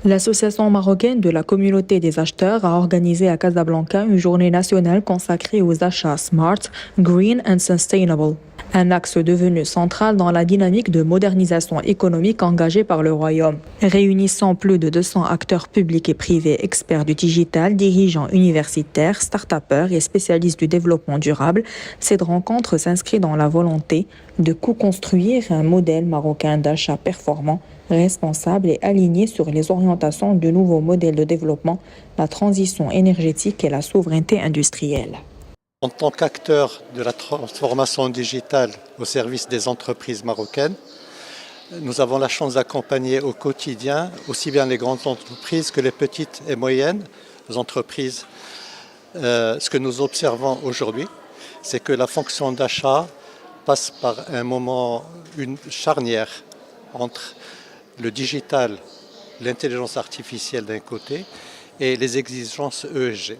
L'Association marocaine de la communauté des acheteurs a organisé à Casablanca une journée nationale consacrée aux achats smart, green and sustainable. Un axe devenu central dans la dynamique de modernisation économique engagée par le Royaume. Réunissant plus de 200 acteurs publics et privés, experts du digital, dirigeants universitaires, start-upers et spécialistes du développement durable, cette rencontre s'inscrit dans la volonté de co-construire un modèle marocain d'achat performant, responsable et aligné sur les orientations du nouveau modèle de développement, la transition énergétique et la souveraineté industrielle. En tant qu'acteur de la transformation digitale au service des entreprises marocaines, nous avons la chance d'accompagner au quotidien aussi bien les grandes entreprises que les petites et moyennes entreprises. Ce que nous observons aujourd'hui, c'est que la fonction d'achat passe par un moment, une charnière entre le digital, l'intelligence artificielle d'un côté et les exigences ESG.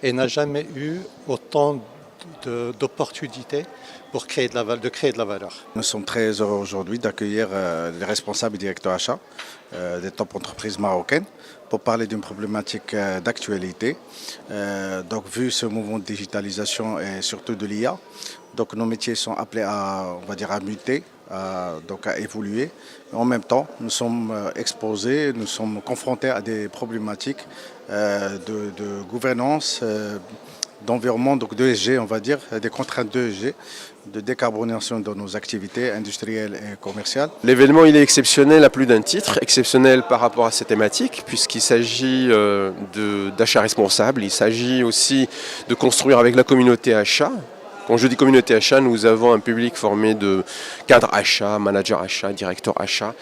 Et n'a jamais eu autant d'opportunités pour créer de la valeur. Nous sommes très heureux aujourd'hui d'accueillir les responsables et directeurs achats des top entreprises marocaines pour parler d'une problématique d'actualité. Donc, vu ce mouvement de digitalisation et surtout de l'IA, donc nos métiers sont appelés à muter, à évoluer. En même temps, nous sommes exposés, nous sommes confrontés à des problématiques de gouvernance, d'environnement, donc d'ESG, on va dire, des contraintes d'ESG, de décarbonation de nos activités industrielles et commerciales. L'événement il est exceptionnel à plus d'un titre, exceptionnel par rapport à ces thématiques, puisqu'il s'agit d'achat responsable, il s'agit aussi de construire avec la communauté achat. Quand je dis communauté achat, nous avons un public formé de cadres achats, managers achats, directeurs achats,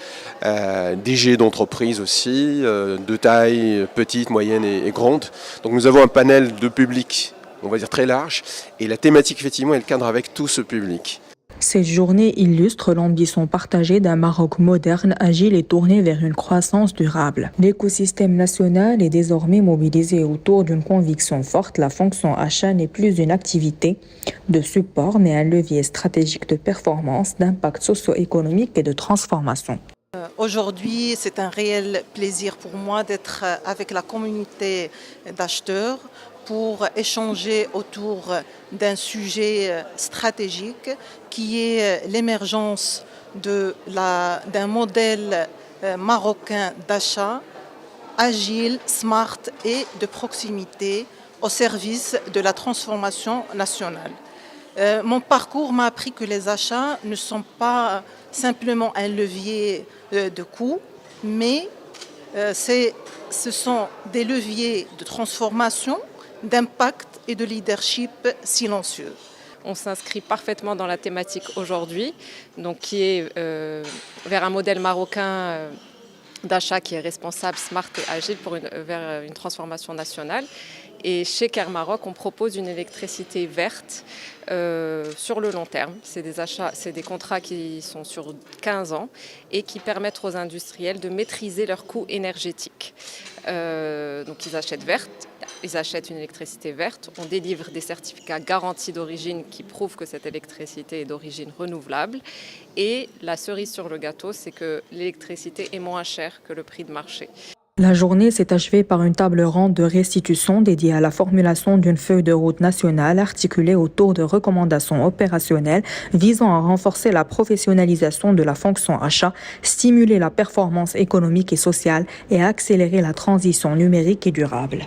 DG d'entreprises aussi, de taille petite, moyenne et grande. Donc nous avons un panel de public, on va dire très large, et la thématique effectivement elle cadre avec tout ce public. Cette journée illustre l'ambition partagée d'un Maroc moderne, agile et tourné vers une croissance durable. L'écosystème national est désormais mobilisé autour d'une conviction forte. La fonction achat n'est plus une activité de support, mais un levier stratégique de performance, d'impact socio-économique et de transformation. Aujourd'hui, c'est un réel plaisir pour moi d'être avec la communauté d'acheteurs pour échanger autour d'un sujet stratégique qui est l'émergence d'un modèle marocain d'achat agile, smart et de proximité au service de la transformation nationale. Mon parcours m'a appris que les achats ne sont pas simplement un levier de coût, mais ce sont des leviers de transformation, d'impact et de leadership silencieux. On s'inscrit parfaitement dans la thématique aujourd'hui, donc qui est vers un modèle marocain d'achat qui est responsable, smart et agile vers une transformation nationale. Et chez Cair Maroc, on propose une électricité verte sur le long terme. C'est des contrats qui sont sur 15 ans et qui permettent aux industriels de maîtriser leurs coûts énergétiques. Donc ils achètent une électricité verte. On délivre des certificats garantis d'origine qui prouvent que cette électricité est d'origine renouvelable. Et la cerise sur le gâteau, c'est que l'électricité est moins chère que le prix de marché. La journée s'est achevée par une table ronde de restitution dédiée à la formulation d'une feuille de route nationale articulée autour de recommandations opérationnelles visant à renforcer la professionnalisation de la fonction achat, stimuler la performance économique et sociale et accélérer la transition numérique et durable.